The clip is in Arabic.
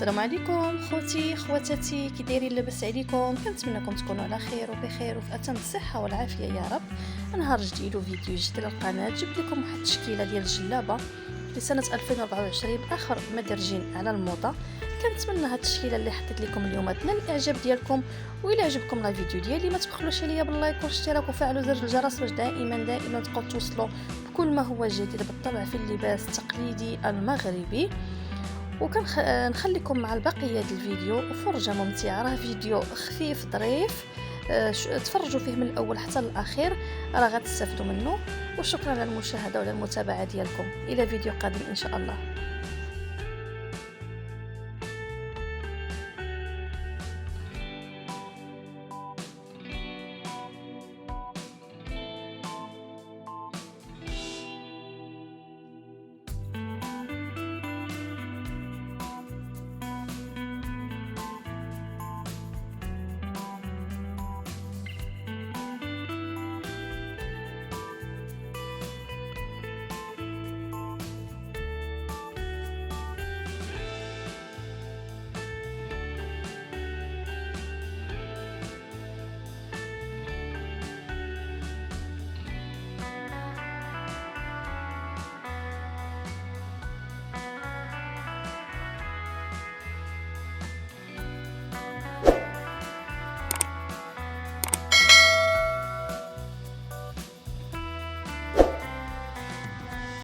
السلام عليكم خوتي خواتاتي، كي دايرين؟ لاباس عليكم؟ كنتمنىكم تكونوا على خير وبخير وفي اتم الصحه والعافيه يا رب. نهار جديد وفيديو جديد للقناه. جبت لكم واحد التشكيله ديال الجلابه لسنه 2024 اخر مدرجين على الموضه. كنتمنى هاد التشكيله اللي حطيت لكم اليوم تنال الاعجاب ديالكم، والى عجبكم لا فيديو ديالي ما تبخلوش عليا باللايك والاشتراك وفعلوا زر الجرس باش دائما تبقاو توصلوا بكل ما هو جديد بالطبع في اللباس التقليدي المغربي. وكنخليكم مع البقيه ديال الفيديو وفرجه ممتعه، راه فيديو خفيف ظريف، تفرجوا فيه من الاول حتى الاخير، راه غتستافدوا منه. وشكرا على المشاهده وعلى المتابعه ديالكم، الى فيديو قادم ان شاء الله.